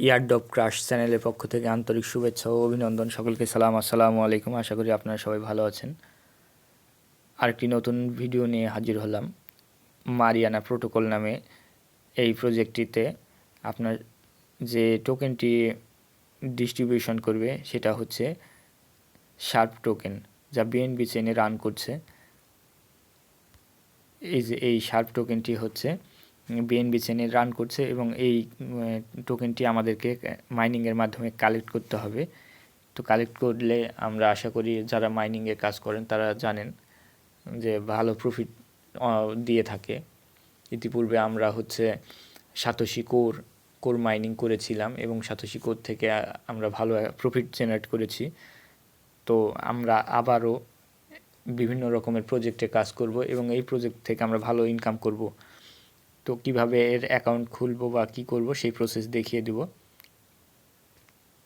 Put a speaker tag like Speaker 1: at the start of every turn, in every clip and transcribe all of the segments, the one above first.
Speaker 1: Airdrop crush চ্যানেলের পক্ষ থেকে আন্তরিক শুভেচ্ছা ও অভিনন্দন। সকলকে সালাম, আসসালামু আলাইকুম। আশা করি আপনারা সবাই ভালো আছেন। আরেকটি নতুন ভিডিও নিয়ে হাজির হলাম। মারিয়ানা প্রোটোকল নামে এই প্রজেক্টটিতে আপনার যে টোকেনটি ডিস্ট্রিবিউশন করবে সেটা হচ্ছে শার্প টোকেন, যা বিএনবি চেনে রান করছে। এই শার্প টোকেনটি হচ্ছে বিএনবি চেনে রান করছে এবং এই টোকেনটি আমাদেরকে মাইনিংয়ের মাধ্যমে কালেক্ট করতে হবে। তো কালেক্ট করলে আমরা আশা করি যারা মাইনিংয়ে কাজ করেন তারা জানেন যে ভালো প্রফিট দিয়ে থাকে। ইতিপূর্বে আমরা হচ্ছে সাতোশি কোর মাইনিং করেছিলাম এবং সাতোশি কোর থেকে আমরা ভালো প্রফিট জেনারেট করেছি। তো আমরা আবারও বিভিন্ন রকমের প্রজেক্টে কাজ করব এবং এই প্রজেক্ট থেকে আমরা ভালো ইনকাম করব। তো কিভাবে এর অ্যাকাউন্ট খুলব বা কি করব সেই প্রসেস দেখিয়ে দেব।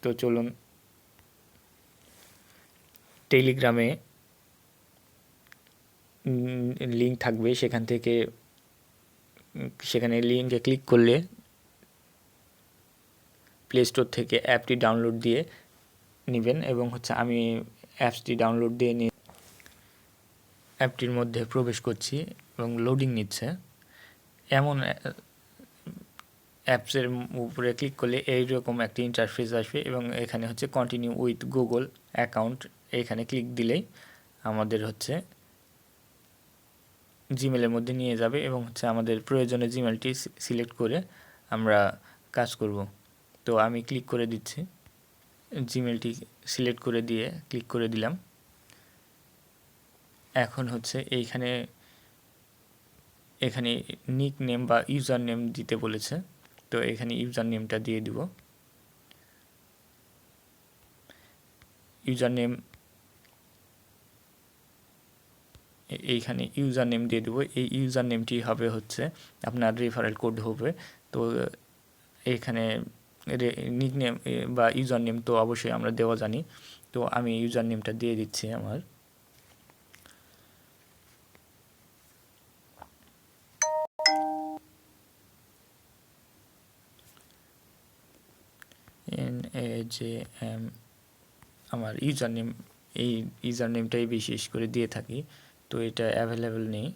Speaker 1: তো চলুন, টেলিগ্রামে লিঙ্ক থাকবে, সেখানে লিঙ্কে ক্লিক করলে প্লে স্টোর থেকে অ্যাপটি ডাউনলোড দিয়ে নেবেন এবং হচ্ছে আমি অ্যাপসটি ডাউনলোড দিয়ে নিয়ে অ্যাপটির মধ্যে প্রবেশ করছি এবং লোডিং নিচ্ছে। এমন অ্যাপসের উপরে ক্লিক করলে এইরকম একটি ইন্টারফেস আসবে এবং এখানে হচ্ছে কন্টিনিউ উইথ গুগল অ্যাকাউন্ট, এইখানে ক্লিক দিলেই আমাদের হচ্ছে জিমেলের মধ্যে নিয়ে যাবে এবং হচ্ছে আমাদের প্রয়োজনীয় জিমেলটি সিলেক্ট করে আমরা কাজ করব। তো আমি ক্লিক করে দিচ্ছি, জিমেলটি সিলেক্ট করে দিয়ে ক্লিক করে দিলাম। এখন হচ্ছে এখানে নিক নেম বা ইউজার নেম দিতে বলেছে। তো এখানে ইউজার নেমটা দিয়ে দিব। এইখানে ইউজার নেম দিয়ে দেবো। এই ইউজার নেমটি হবে হচ্ছে আপনার রেফারেল কোড হবে। তো এখানে নিক নেম বা ইউজার নেম তো অবশ্যই আমরা দেওয়া জানি। তো আমি ইউজার নেমটা দিয়ে দিচ্ছি আমার। NAJM আমার ইউজার নেম, এই ইউজার নেমটাই বিশেষ করে দিয়ে থাকি। তো এটা অ্যাভেলেবেল নেই।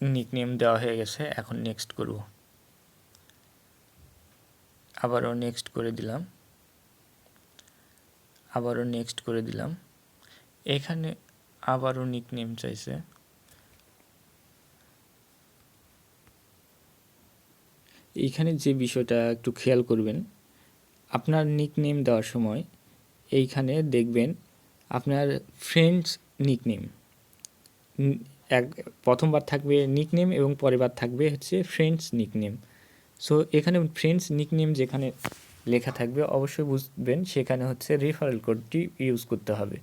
Speaker 1: নিকনেম দেওয়া হয়ে গেছে, এখন নেক্সট করব। আবারও নেক্সট করে দিলাম। এখানে আবারও নিকনেম চাইছে। এইখানে যে বিষয়টা একটু খেয়াল করবেন, আপনার নিকনেম দেওয়ার সময় এইখানে দেখবেন আপনার ফ্রেন্ডস নিকনেম, প্রথমবার থাকবে নিকনেম এবং পরের বার থাকবে হচ্ছে ফ্রেন্ডস নিকনেম। সো এখানে ফ্রেন্ডস নিকনেম যেখানে লেখা থাকবে অবশ্যই বুঝবেন সেখানে হচ্ছে রেফারেল কোডটি ইউজ করতে হবে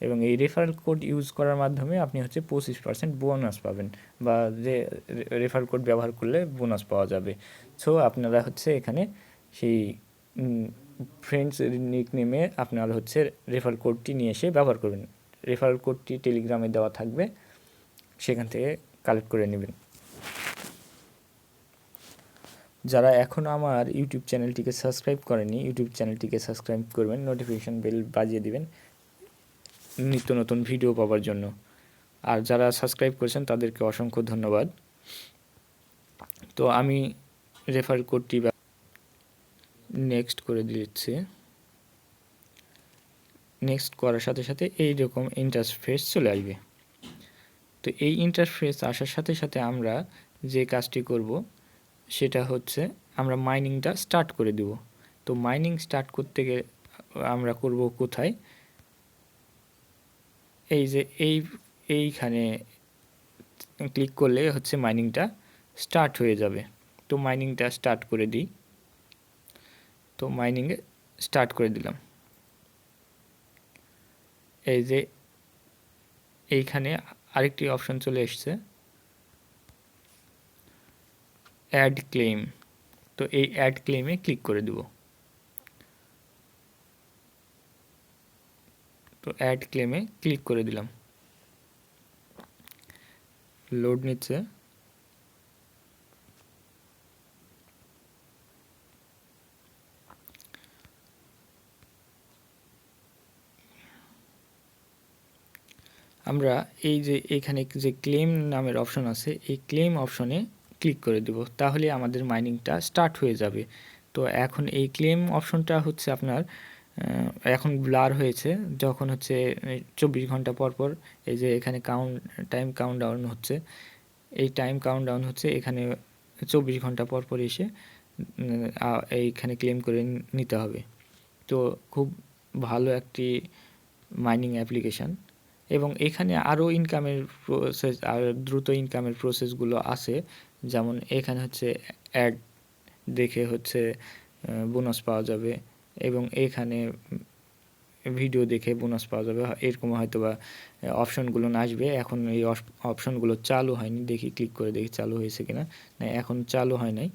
Speaker 1: এবং এই রেফারেল কোড ইউজ করার মাধ্যমে আপনি হচ্ছে 25% বোনাস পাবেন বা যে রেফারেল কোড ব্যবহার করলে বোনাস পাওয়া যাবে। সো আপনারা হচ্ছে এখানে সেই ফ্রেন্ডস নিকনেমে আপনারা হচ্ছে রেফারেল কোডটি নিয়ে এসে ব্যবহার করবেন। রেফারেল কোডটি টেলিগ্রামে দেওয়া থাকবে, সেখান থেকে কালেক্ট করে নেবেন। যারা এখনও আমার ইউটিউব চ্যানেলটিকে সাবস্ক্রাইব করেনি, ইউটিউব চ্যানেলটিকে সাবস্ক্রাইব করবেন, নোটিফিকেশন বেল বাজিয়ে দিবেন নিত্য নতুন ভিডিও পাওয়ার জন্য। আর যারা সাবস্ক্রাইব করেছেন তাদেরকে অসংখ্য ধন্যবাদ। তো আমি রেফার কোডটি নেক্সট করে দিচ্ছি। নেক্সট করার সাথে সাথে এইরকম ইন্টারফেস চলে আসবে। তো এই ইন্টারফেস আসার সাথে সাথে আমরা যে কাজটি করব সেটা হচ্ছে আমরা মাইনিংটা স্টার্ট করে দেব। তো মাইনিং স্টার্ট করতে গেলে আমরা করব কোথায়, এই যে এইখানে ক্লিক করলে হচ্ছে মাইনিংটা স্টার্ট হয়ে যাবে। তো মাইনিংটা স্টার্ট করে দিই। তো মাইনিংয়ে স্টার্ট করে দিলাম। এই যে এইখানে আরেকটি অপশন চলে এসছে, অ্যাড ক্লেম। তো এই অ্যাড ক্লেমে ক্লিক করে দেব। তো অ্যাড ক্লেমে ক্লিক করে দিলাম। লোড নিচ্ছে। আমরা এই যে এখানে যে ক্লেম নামের অপশন আছে, এই ক্লেম অপশনে ক্লিক করে দেব, তাহলে আমাদের মাইনিংটা স্টার্ট হয়ে যাবে। তো এখন এই ক্লেম অপশনটা হচ্ছে আপনার এখন ব্লার হয়েছে, যখন হচ্ছে 24 ঘন্টা পর পর এই যে এখানে টাইম কাউন্টডাউন হচ্ছে, এই টাইম কাউন্টডাউন হচ্ছে এখানে 24 ঘন্টা পর পর এসে এইখানে ক্লেম করে নিতে হবে। তো খুব ভালো একটি মাইনিং অ্যাপ্লিকেশান, এবং এখানে আরও ইনকামের প্রসেস আর দ্রুত ইনকামের প্রসেসগুলো আছে। যেমন এখানে হচ্ছে অ্যাড দেখে হচ্ছে বোনাস পাওয়া যাবে, এবং এখানে ভিডিও দেখে বোনাস পাওয়া যাবে, এরকম হয়তো বা অপশনগুলো আসবে। এখন এই অপশনগুলো চালু হয়নি, দেখি ক্লিক করে দেখি চালু হয়েছে কিনা। না, এখন চালু হয় নাই।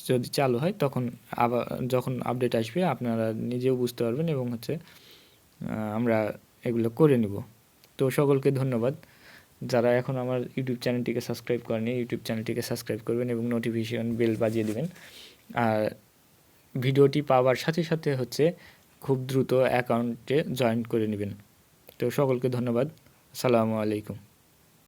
Speaker 1: যদি চালু হয় তখন আবার যখন আপডেট আসবে আপনারা নিজেও বুঝতে পারবেন, এবং হচ্ছে আমরা এগুলো করে নিব। তো সকলকে ধন্যবাদ। যারা এখন আমার ইউটিউব চ্যানেলটিকে সাবস্ক্রাইব করেনি, ইউটিউব চ্যানেলটিকে সাবস্ক্রাইব করবেন এবং নোটিফিকেশন বেল বাজিয়ে দেবেন। আর ভিডিওটি পাওয়ার সাথে সাথে হচ্ছে খুব দ্রুত অ্যাকাউন্টে জয়েন করে নেবেন। তো সকলকে ধন্যবাদ। আসসালামু আলাইকুম।